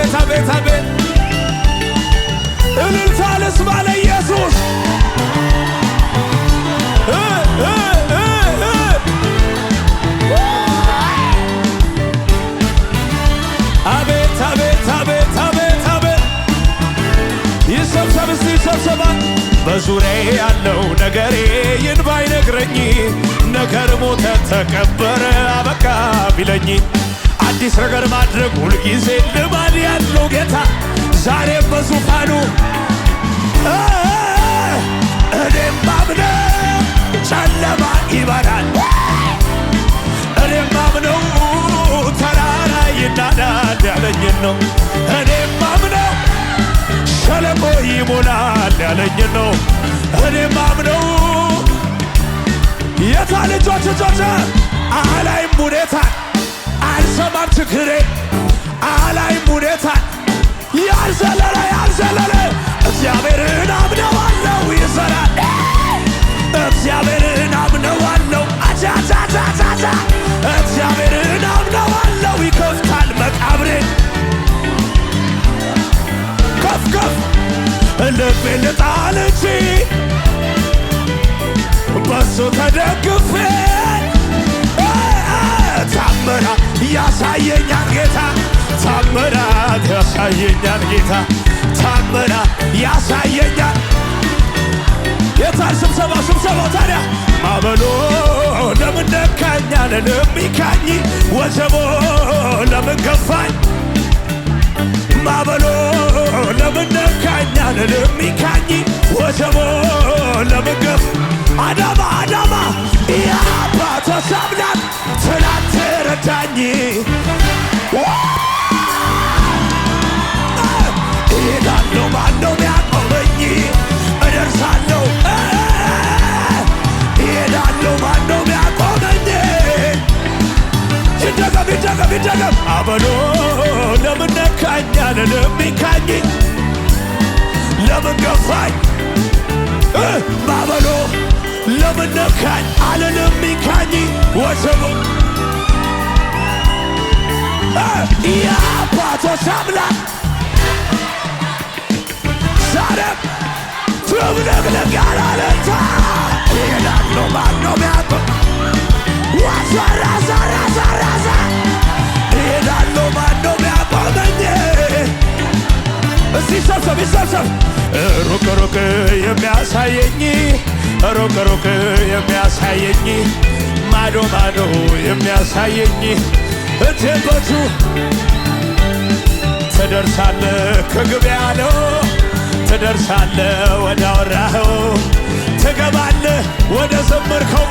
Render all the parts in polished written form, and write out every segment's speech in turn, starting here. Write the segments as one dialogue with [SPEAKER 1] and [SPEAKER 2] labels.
[SPEAKER 1] አቤት አቤት አቤት እልልታ ልስማ ለኢየሱስ አቤት አቤት አቤት አቤት አቤት ይሰብሰብ እስቲ ይሰብሰባ በዙሪያዬ ያለው ነገሬ ይንባ ይነግረኝ ነገር ሞተ ተቀበረ አበቃ ቢለኝ አዲስ ነገር ማድረግ ሁልጊዜ ልማድ ያለው ጌታ ዛሬም በዙፋኑ እኔም ማምነው ጨለማ ይበራል እኔም ማምነው ተራራ ይናዳል ያለኝን ነው እኔም ማምነው ሸለቆ ይሞላል ያለኝን ነው እኔም ማምነው የታ ልጆች አላይም ሁኔታ አልሰማም ችግሬ አላይም ሁኔታ ያልዘለለ እግዚአብሔርን አምነዋለው ይሰራል እግዚአብሔርን አምነዋለው አቻቻቻቻቻ እግዚአብሔርን አምነዋለው ይከፍታል መቃብሬን ከፍ ከፍ ልቤን ልጣል እንጂ በሱ ተደግፌ ታምራት ያሳየኛል ጌታ ታምራት ያሳየኛል ጌታ ታምራት ያሳየኛል ጌታ ስብሰባው ታዲያ ማዕበሉ ለምን ነካኛል ለሚካኝ ወጀቦ ለምን ገፋኝ ማዕበሉ ለምን ነካኛል ለሚካኝ ወጀቦ ለምን ገፍ አዳማ የአባቶች አምላክ ትናንት ረዳኝ እሄዳለሁ ማነው ሚያቆመኝ እደርሳለሁ እሄዳለሁ ማነው ሚያቆመኝ ይደገም አበሎ ለምን ነካኛል ለሚካኝ ለምን ገፋኝ ማዕበሉ ለምን ነካኝ አለ ለሚካኝ ወጀቡ የአባቶች አምላክ ዛሬም ትብልቅልቅ ያላለታ እሄዳለሁ ማነው ሚያቆም ዋዛራዛ እሄዳለሁ ማነው ሚያቆመኝ እስቲ ይሰብሰብ ሩቅ የሚያሳየኝ ሩቅ የሚያሳየኝ ማዶ የሚያሳየኝ እቴበቱ ትደርሳለህ ከግብ ያለው ትደርሳለህ ወደ አወራኸው ትገባለህ ወደ ዘመርከው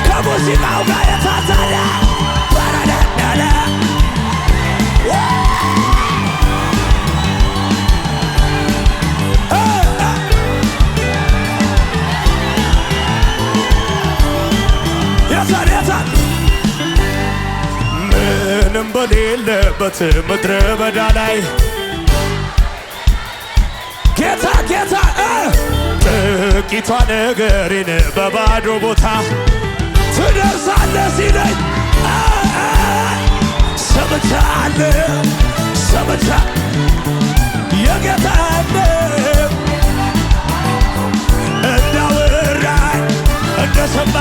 [SPEAKER 1] ከሙዚቃው ጋር የታታለ በረዳዳለ የታል ምንም በሌለበት ምድረ በዳ ላይ ጌታ ጥቂቷ ነገሬን በባዶ ቦታ ትደርሳለህ ሲለኝ ሰምቻ የጌታን እንዳወራኝ እንደሰማ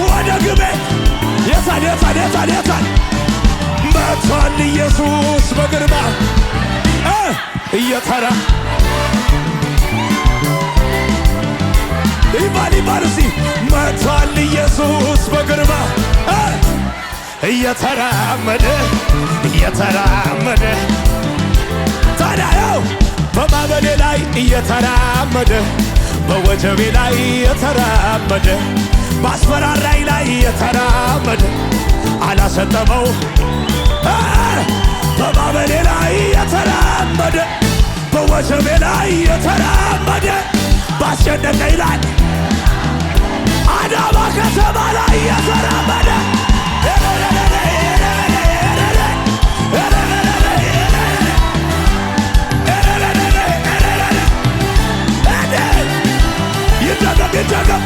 [SPEAKER 1] ወደ ግቤ የታል መጥቷል ኢየሱስ በግርማ እየተራ ይባል እስቲ መጥቷል ኢየሱስ በግርማ እየተራመደ ታዲያው በማዕበሌ ላይ እየተራመደ በወጀቤ ላይ እየተራመደ ባስፈራራይ ላይ እየተራመደ አላሰጠመው በማዕበሌ ላይ እየተራመደ በወጀቤ ላይ እየተራመደ ባስጨነቀኝ ላይ አዳማ ከተማ ላይ እየተራመደ ይደገም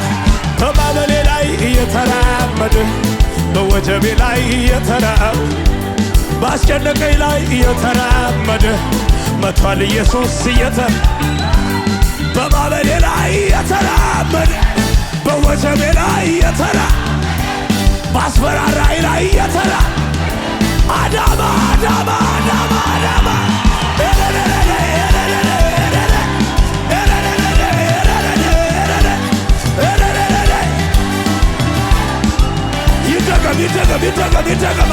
[SPEAKER 1] በማዕበሌ ላይ እየተራመደ በወጀቤ ላይ እየተራመደ ባስጨነቀኝ ላይ እየተራመደ መቷል ኢየሱስ በማመኔ ላይ እየተራመደ በወጀቤ ላይ ባስፈራራይ ላይ አዳማ አዳማ አዳማ አዳማ ይደገም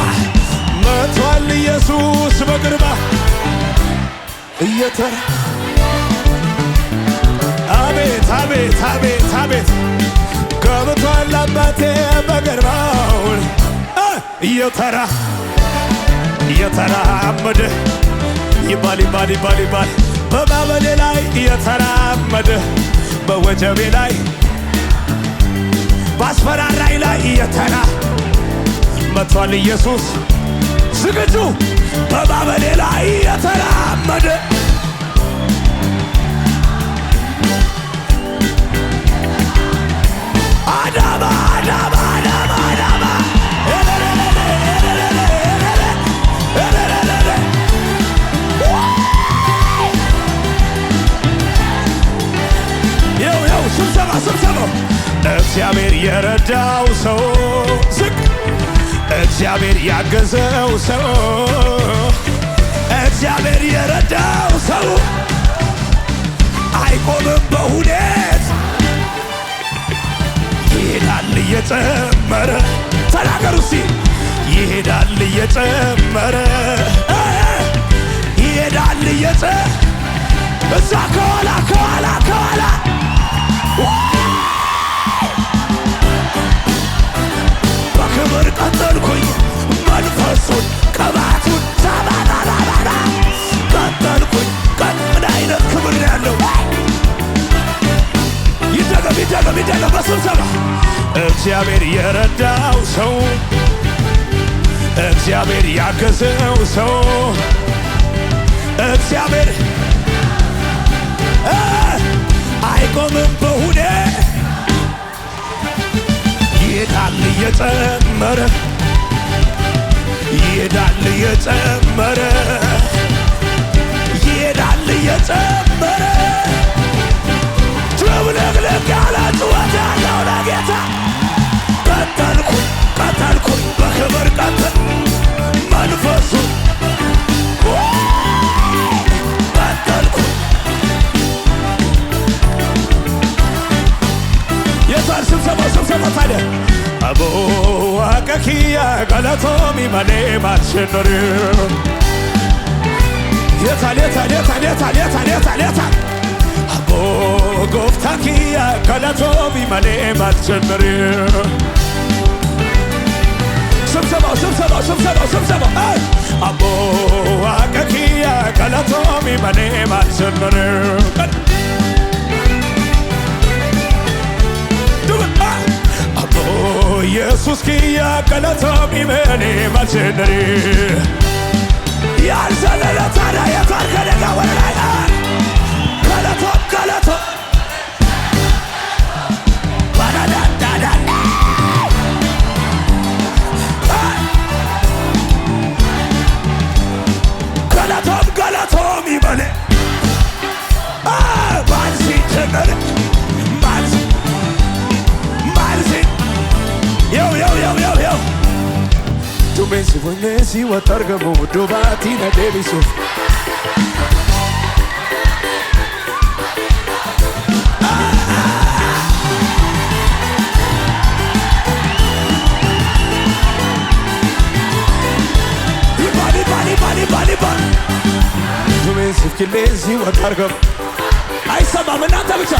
[SPEAKER 1] መቷል ኢየሱስ በግርማ አቤት አቤት አቤት አቤት ገብቷል አባቴ በግርማው እየተራመደ ይባል በማመኔ ላይ እየተራመደ በወጀቤ ላይ ባስፈራራይ ላይ መቷል ኢየሱስ ዝግጁ በማመኔ ላይ እየተራመደ አዳማ አዳማ አዳማ አዳማ ይው ስብሰባ እግዚአብሔር የረዳው ሰው ዝቅ እግዚአብሔር ያገዘው ሰው እግዚአብሔር የረዳው ሰው አይቆምም በሁኔት ይሄዳል እየጨመረ ተናገሩ እስቲ ይሄዳል እየጨመረ ይሄዳል እዛ ከኋላ በክብር ቀጠልኩኝ መንፈሱን ቅባቱን ሰባናናናና ቀጠልኩኝ ምን አይነት ክብር ነው ያለው ይደገም በስብሰባ እግዚአብሔር የረዳው ሰው እግዚአብሔር ያገዘው ሰው እግዚአብሔር አይቆምም በሁኔ ይሄዳል እየጨመረ ይሄዳል እየጨመረ ይሄዳል እየጨመረ ትብልቅልቅ ያለ ጩኸት ያለው ለጌታ ቀጠልኩኝ በክብር ቀጠል መንፈሱን ቀጠልኩኝ የታል ስብሰባ ታዲያ አቦ ዋቀኪያ ገለቶሚ መሌ ማትሸኖር የታል አቦ ጎፍታኪያ ገለቶሚ መሌ ማትሸኖር ስብሰባ አቦ ዋቀኪያ ገለቶሚ መሌ ማትሸኖር ኢየሱስ ኪያ ገለቶሚ መሌ ማትሸኖር ያልዘለለ ታዲያ የታል ከደጋ ወደ ላይ ገለቶ ገለቶም ይበል ማንሲ ጀመረ ማንሲ ያው ዱሜሲ ወኔሲ ወተርገሙ ዱባቲ ነዴቢሱ ዱሜሲ ወተርገሙ አይሰማም እናንተ ብቻ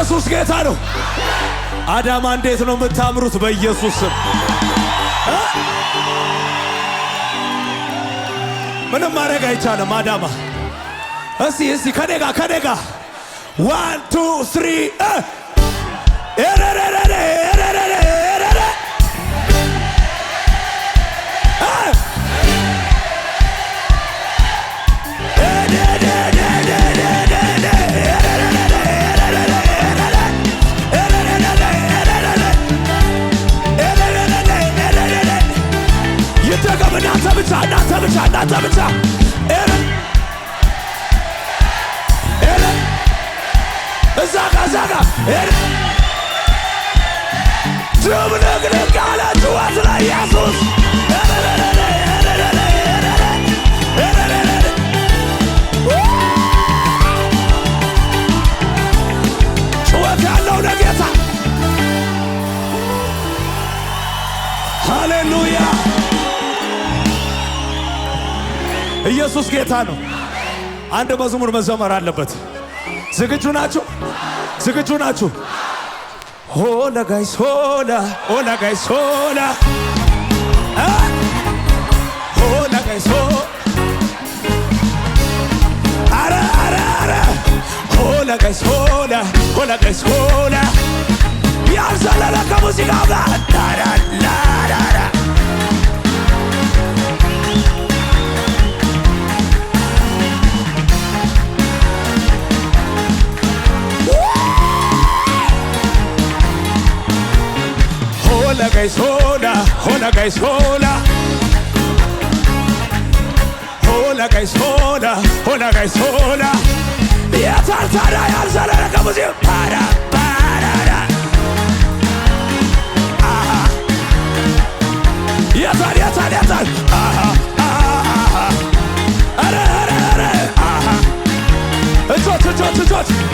[SPEAKER 1] ኢየሱስ ጌታ ነው። አዳማ እንዴት ነው የምታምሩት በኢየሱስ ስም። ምንም ማድረግ አይቻልም። አዳማ እስቲ ከኔጋ 1 2 3 እናንተ ብቻ እዛ ጋ ድብልቅልቅ ያለ ጩኸት ለኢየሱስ ጩኸት ያለው ለጌታ ሃሌሉያ። ኢየሱስ ጌታ ነው። አንድ መዝሙር መዘመር አለበት። ዝግጁ ናችሁ? ሆላ ጋይስ ሆላ ጋይስ ሆላ ጋይስ አረ ሆላ ጋይስ ሆላ ጋይስ ሆላ ያልዘለለ ከሙዚቃው ጋር ዳዳዳዳዳ Hola guys, hola. Hola guys, hola. Hola guys, hola. Ya tartara ya sale la canción. Para. Aha. Ya tal. Aha. Ara. Aha. Tot.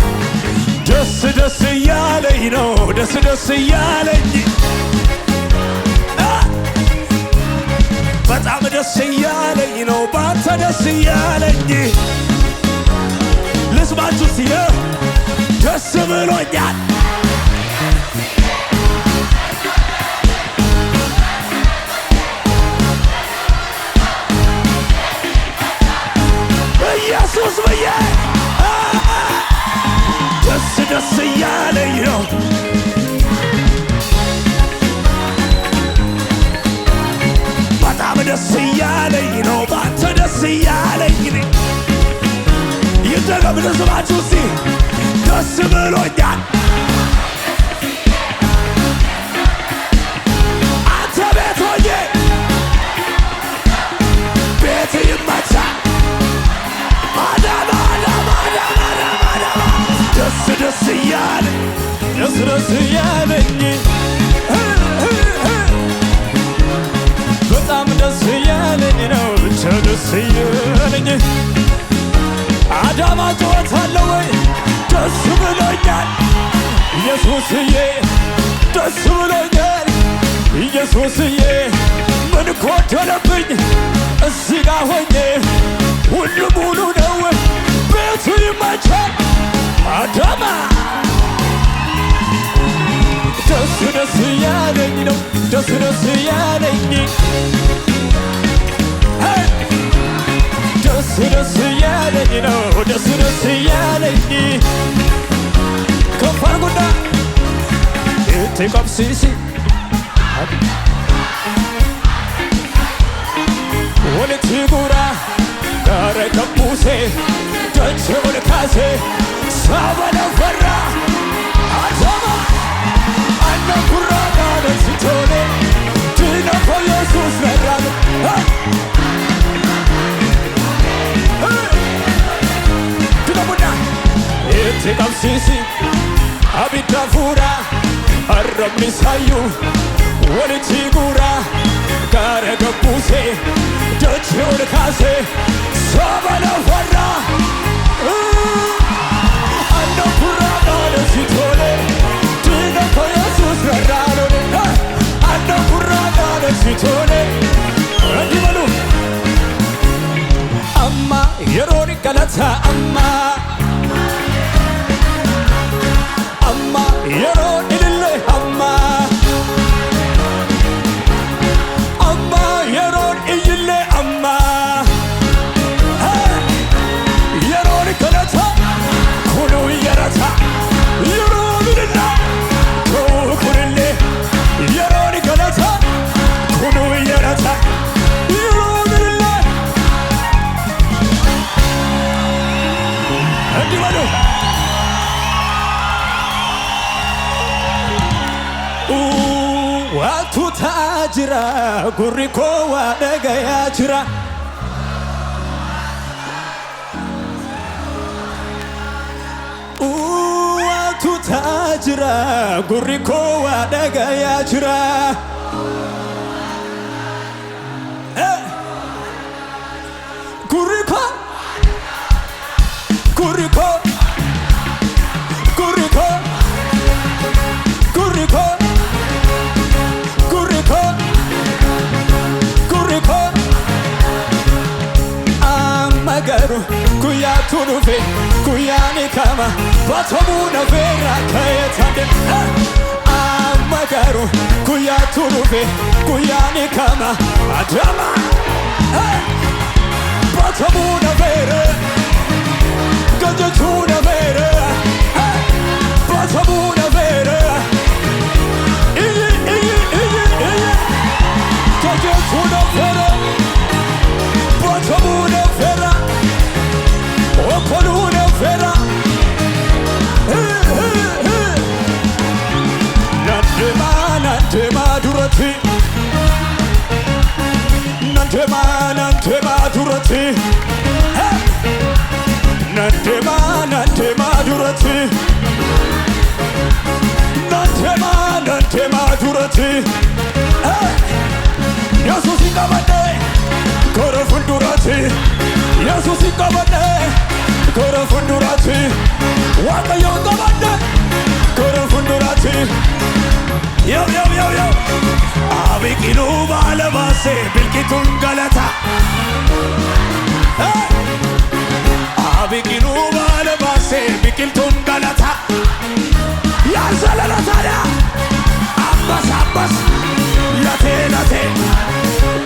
[SPEAKER 1] ደስ እያለኝ ነው ደስ እያለኝ በጣም ደስ እያለኝ ነው ባንተ ደስ እያለኝ ልስማችሁ ሲለ ደስ ብሎኛል ኢየሱስ ብዬ ደስ እያለኝ ነው በጣም ደስ እያለኝ ነው ባንተ ደስ እያለኝ ይደገም ልስማችሁ እስቲ ደስ ብሎኛል አንተ ቤት ሆኜ ቤት ይመቻል አዳማ ደስ እያለኝ ደስ እያለኝ በጣም ደስ እያለኝ ነው ብቻ ደስ እያለኝ አዳማ ጮኸታለሁ ወይ ደስ ብሎኛል ኢየሱስዬ ደስ ብሎኛል ኢየሱስዬ ምን ጎደለብኝ እዚህ ጋ ሆኜ ሁሉ ሙሉ ነው ቤቱ ይመቻል አዳማ ደስ እያለኝ ነው ደስ እያለኝ ደስ እያለኝ ነው ደስ እያለኝ ከፍ አድርጉና ኢቲ ቀብሲሲ ወለቲ ጉራ ጋረ ከቡሴ ደች ወልካሴ ሳበለ ፈራ አዳማ አነ ጉራ ጋረ ሲቶኔ ድነኮ ኢየሱስ ነራል ድነሙና ኢቲ ቀብሲሲ አቢዳ ፉራ አረብኒ ሳዩ ወለቲ ጉራ ጋረ ከቡሴ ደች ወልካሴ ሳበለ ፈራ amma yeroo galata amma ታጅራ ጉሪኮ ዋደገያ ጅራ ዋቱ ታጅራ ጉሪኮ ዋደገያ ጅራ ጉሪኮ ጉሪኮ ጉሪኮ ጉሪኮ ጉሪኮ ጉሪኮ አመገሩ ጉያቱ ኑፌ ጉያኔ ካማ ባቶሙ ነፌራ ከየታንደ አመገሩ ጉያቱ ኑፌ ጉያኔ ካማ አዳማ ባቶሙ ነፌራ ገጀቹ ነፌራ ባቶሙ ነፌራ Yesus ikabane koro fundurati Yesus ikabane koro fundurati wakayo ikabane koro fundurati yo abikilu balabase bilkitun galata abikilu balabase bilkitun galata ya zalalata Abbas late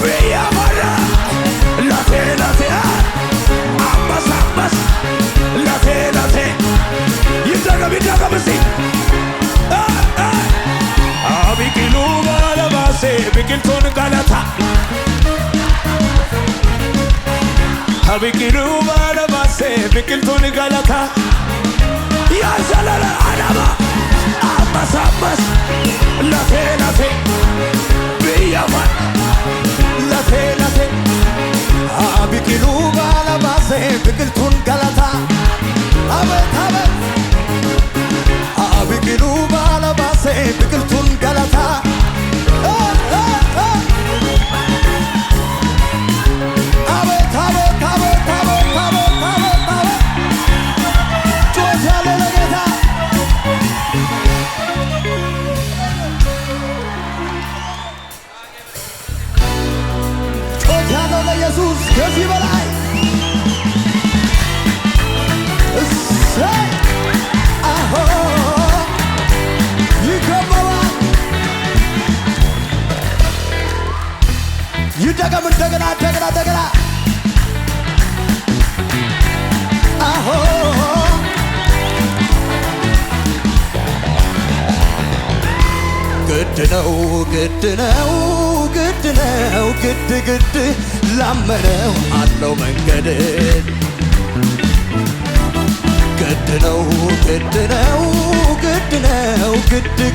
[SPEAKER 1] Bria Mara late Abbas late Yidaga basi Abikilu balabase bikilton galata Abikilu balabase bikilton galata Ya zalala alama Abbas late Biyama late Abikilu balabase bikiltun galata Abet Abikilu balabase bikiltun galata ኢየሱስ ከዚህ በላይ አሆ ይገባዋል ይደገም እንደገና አሆ ግድ ላመነው አለው መንገድ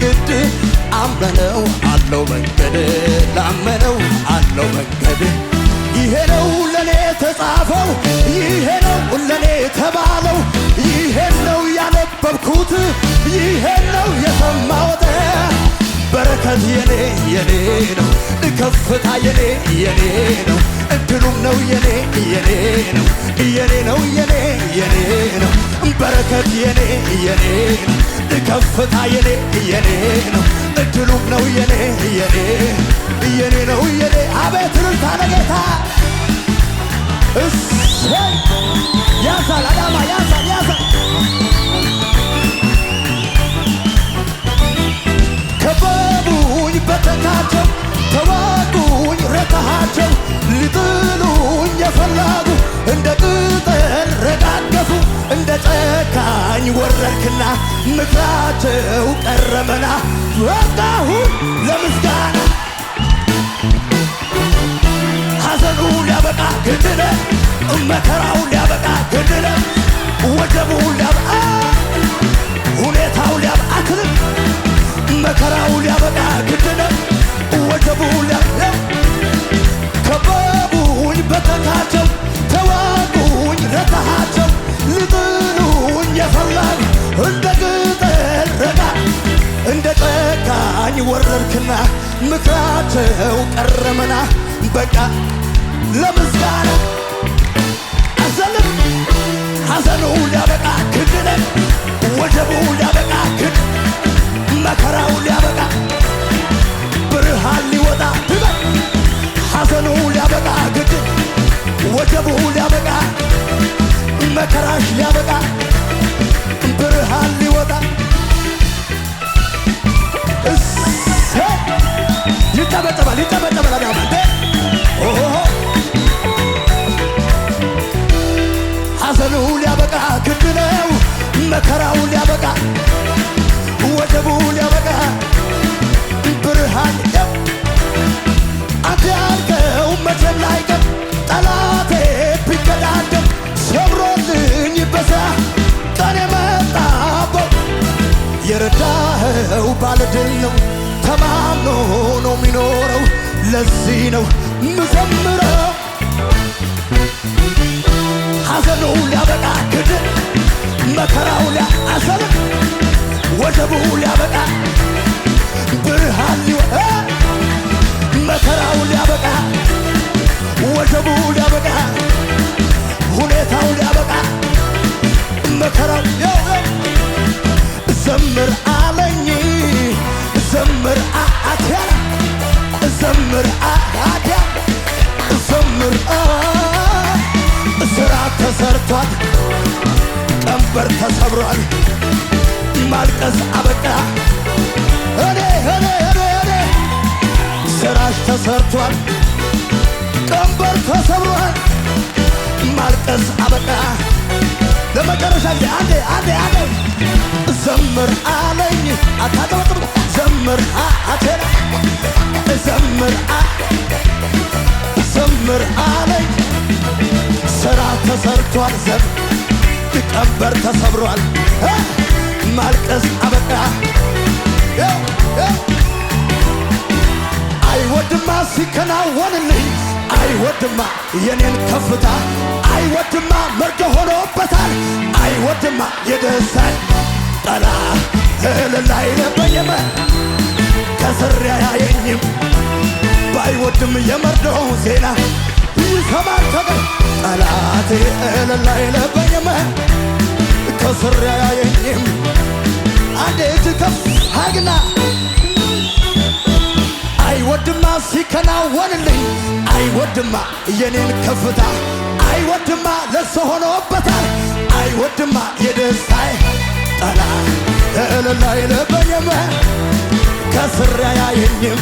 [SPEAKER 1] ግድ አመነው አለው መንገድ ላመነው አለው መንገድ ይሄ ነው ለኔ ተጻፈው ይሄ ነው ለኔ ተባለው ይሄ ነው ያነበብኩት ይሄ ነው የሰማሁት በረከት የኔ ነው ከፍታ የኔ ነው እድሉም ነው የኔ ነው በረከት የኔ ነው ከፍታ የኔ ነው እድሉም ነው የኔ ነው አቤት ርታ ለጌታ እሰይ ያሳል አዳማ ያሳል ከበቡኝ በተካቸው ተዋጉኝ ረታሃቸው ሊጥሉኝ የፈለጉ እንደ ቅጠል ረጋገፉ እንደ ጨካኝ ወረድክና ምክራቸው ቀረመና ወጣሁኝ ለምስጋና ሐዘኑ ሊያበቃ ግድ ነው መከራው ሊያበቃ ግድ ነው ወጀቡ ሊያበቃ ሁኔታው ሊያበቃ መከራው ሊያበቃ ግድ ነው ወጀቡ ከበቡኝ በተካቸው ተዋጉኝ ረታሃቸው ሊጥሉኝ የፈለጉ እንደ ቅጠል ረጋ እንደ ጨካኝ ወረድክና ምክራቸው ቀረመና በቃ ለምስጋና አዘንም ሐዘኑ ሊያበቃ ክድነ ወጀቡ ሊያበቃ ክድ መከራው ሊያበቃ ብርሃን ሊወጣ ትበል ሐዘኑ ሊያበቃ ግድ ወጀቡ ሊያበቃ መከራሽ ሊያበቃ ብርሃን ሊወጣ ይጠበጠባል ይጠበጠባል ሐዘኑ ሊያበቃ ግድ ነው መከራው ሊያበቃ ወጀቡ ሊያበቃ ብርሃን አንተ ያልከው መቼም ላይቀር ጠላቴ ቢገዳደም ሰብሮልኝ በዛ ቀን የመጣበው የረዳኸው ባለድል ነው ተማምኖ ነው የሚኖረው ለዚህ ነው ምዘምረው ሐዘኑ ሊያበቃ ግድ መከራው ሊያሰብ ወጀቡ ሊያበቃ ብርሃን ሊወጣ መከራው ሊያበቃ ወጀቡ ሊያበቃ ሁኔታው ሊያበቃ መከራው ዘምር አለኝ ዘምር አትያ ዘምር አትያ ዘምር ስራ ተሰርቷል ቀንበር ተሰብሯል ማልቀስ አበቃ እኔ ስራሽ ተሰርቷል ቀንበር ተሰብሯል ማልቀስ አበቃ ለመጨረሻ ጊዜ አንዴ ዘምር አለኝ አታጠበጥም ዘምር አቴና ዘምር አለኝ ስራ ተሰርቷል ቀንበር ተሰብሯል ማልቀስ አበቃ አይወድማ ሲከናወንልኝ አይወድማ የኔን ከፍታ አይወድማ መርዶ ሆኖበታል አይወድማ የደስታን ጠላ እልል አይለበኝም ከስር ያያየኝም ባይወድም የመርዶው ዜና ይሰማል ተገር ጠላቴ እልል አይለበኝም ከስር ያያየኝም አንዴ እጅ ከፍ አግና አይወድማ ሲከናወንልኝ አይወድማ የኔን ከፍታ አይወድማ ለእሱ ሆኖበታል አይወድማ የደስታዬ ጠላ እልል አይለበኝም ከስር ያያየኝም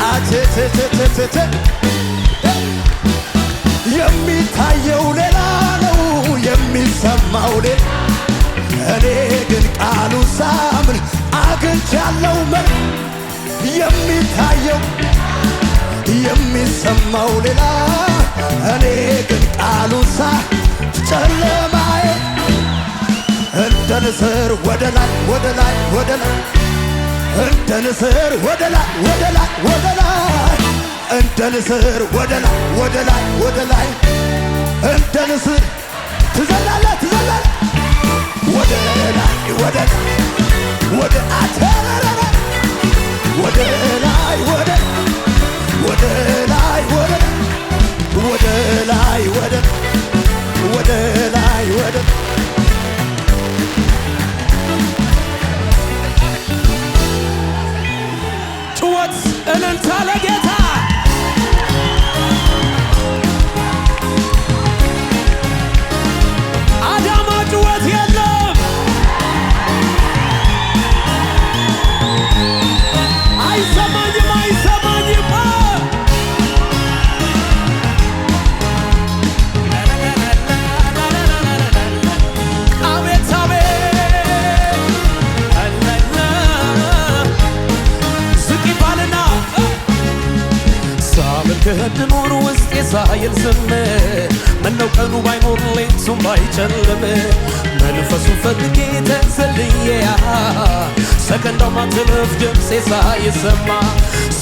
[SPEAKER 1] አቴቴቴቴቴ የሚታየው ሌላ ነው የሚሰማው ሌላ እኔ ግን ቃሉ ሳምን አግኝቻለሁ መልክ የሚታየው የሚሰማው ሌላ እኔ ግን ቃሉ ጨለማዬ እንደ ንስር ወደ ላይ ወደ ላይ ወደ ላይ እንደ ንስር ወደ ላይ ወደ ላይ ወደ ላይ እንደ ንስር ወደ ላይ ወደ ላይ ወደ ላይ እንደ ንስር ትዘላለህ ወደ ላይ ወደ ላይ ወደ አተራራ ወደ ላይ ወደ ላይ ወደ ላይ ወደ ላይ ወደ ጩኸት እልልታ ለጌታ አዳማ ጩኸት የለም አይሰማኝም አቤት ዝቅ ይባልና ሳመልክህ እንድኖር ውስጤ ሳይል ዝም ምነው ቀኑ ባይኖር ሌቱም ባይጨልም መንፈሱን ፈልጌ ተዘልዬ ሰከንዷ ማትረፍ ድምፄ ሳይሰማ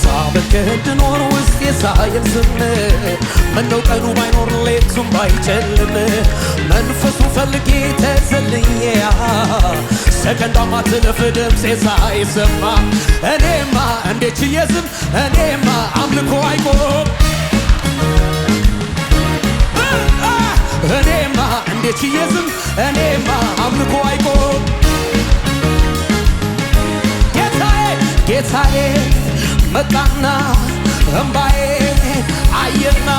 [SPEAKER 2] ሳመልክህ እንድኖር ውስጤ ሳይል ዝም ምነው ቀኑ ባይኖር ሌቱም ባይጨልም መንፈሱ ፈልጌ ተዘልዬ ሰከንዷ ማትለፍ ድምፄ ሳይሰማ እኔማ እንዴት ችዬ ዝም እኔማ አምልኮ አይቆም እኔማ እንዴት ችዬ ዝም እኔማ አምልኮ አይቆም ጌታዬ መጣና እምባዬ አየና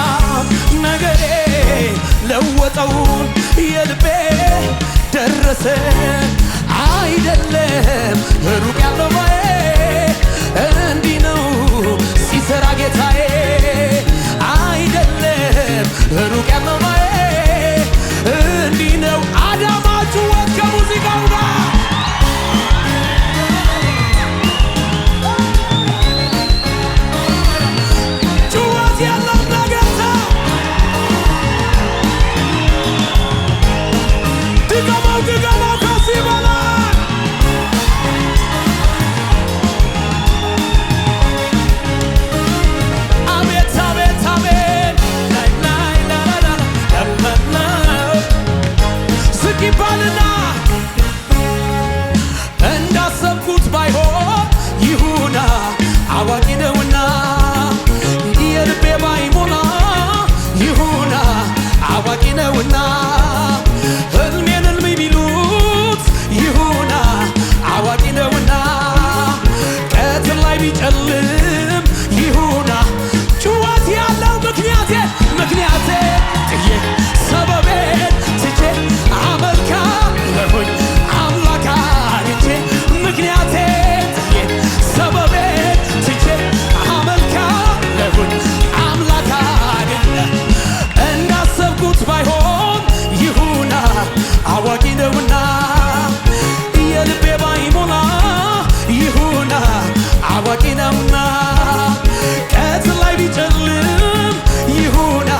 [SPEAKER 2] ነገሬ ለወጠው የልቤ ደረሰ አይደለም ሩቅ ያለው ባዬ እንዲህ ነው ሲሰራ ጌታዬ አይደለም ሩቅ ያለው ባዬ እንዲህ ነው አዳማችሁ ወት ከሙዚቃው ጋር እንዳሰብኩት ባይሆን ይሁና አዋቂ ነውና የልቤ ባይሞላ ይሁና አዋቂ ነውና ህልሜን ህልም ቢሉት ይሁና አዋቂ ነውና ቀትር ላይ ቢጨልም ይሁና ጩኸት ያለው ምክንያቴ ጥዬ ሰበቤን ትቼ አመልካለሁኝ አምላክ አግኝቼ ምክንያቴ ጥዬ ሰበቤን ትቼ አመልካለሁኝ አምላክ አግኝቼ እንዳሰብኩት ባይሆን ይሁና አዋቂ ነውና የልቤ ባይሞላ ይሁና አዋቂ ነውና ቀትር ላይ ቢጨልም ይሁና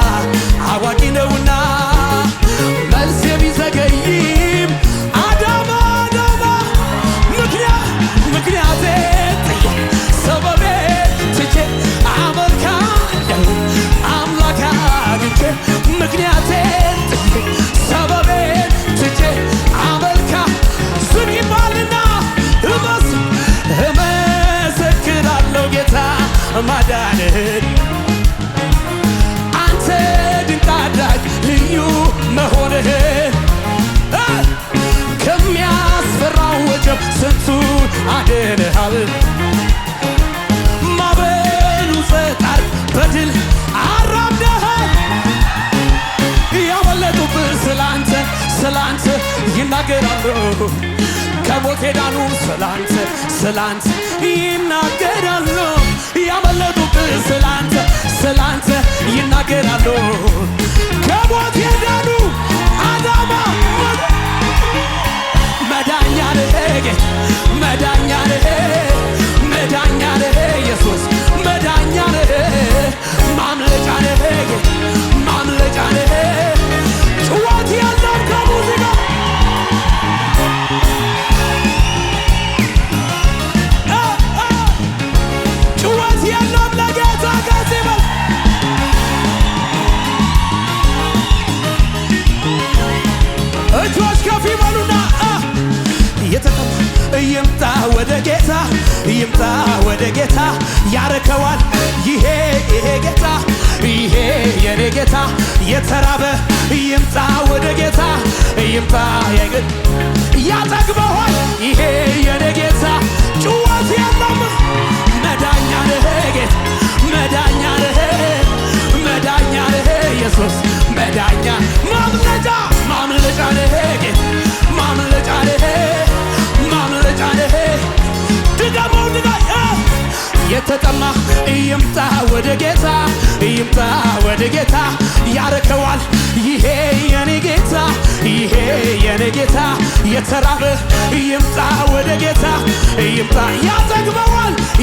[SPEAKER 2] አዋቂ ነውና መልሴ ቢዘገይም አዳማ ምክንያቴ ጥዬ ሰበቤ ትቼ አመልካለሁ አምላክ አግኝቼ ምክንያቴ ጥዬ ሰበቤ ትቼ አመልካ ዝም ይባልና እመሰክራለሁ ጌታ ማዳንህን አንተ ድንቅ አድራጊ ልዩ መሆንህን ከሚያስፈራው ወጀብ ስንቱን አድነሃል ማዕበሉ ጸጥ አድርግ በድል አራምደሃል ያመለጡብህ ስላንተ ይናገራሉ ከሞት የዳኑ ስላንተ ይናገራሉ ያመለጡብህ ስላንተ ይናገራሉ ከሞት የዳኑ አዳማ መዳኛ ነህ መዳኛ ነህ ኢየሱስ መዳኛ ነህ ማምለጫ ነህ ጩኸት ያለው ከሙዚቃ ጩኸት ያለው ለጌታ ከዚህ በል እጆች ከፍ ይበሉና የተጠማ ይምጣ ወደ ጌታ ያረከዋል ይሄ ጌታ ይሄ የኔ ጌታ የተራበ ይምጣ ወደ ጌታ ይምጣ ያጠግበዋል ይሄ የኔ ጌታ ጩኸት የለም መዳኛ ነህ ጌታ መዳኛ ነህ ኢየሱስ መዳኛ ማምለጫ ነህ ጌታ ማምለጫ ነህ ድገመው የተጠማ ይምጣ ወደ ጌታ ያረከዋል ይሄ የኔ ጌታ የተራበ ይምጣ ወደ ጌታ ይምጣ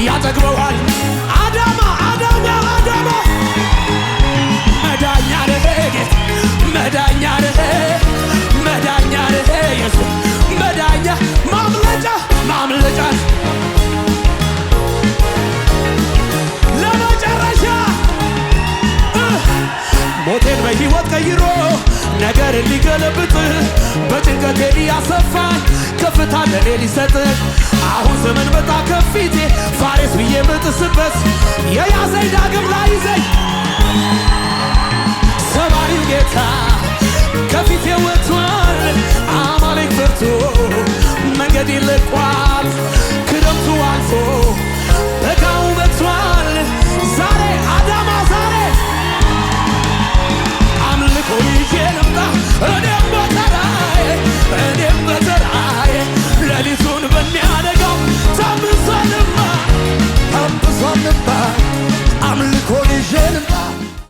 [SPEAKER 2] ያጠግበዋል አዳማ መዳኛ ነህ ጌታ መዳኛ ነህ ኢየሱስ መዳኛ ማምለጫ ሊገለብጥ በጭንቀቴ ሊያሰፋኝ ከፍታ ለኔ ሊሰጥ አሁን ዘመን መጣ ከፊቴ ፋሬስ ብዬ የምጥስበት የያዘኝ ዳግም ላይ ይዘኝ ሰማሪው ጌታ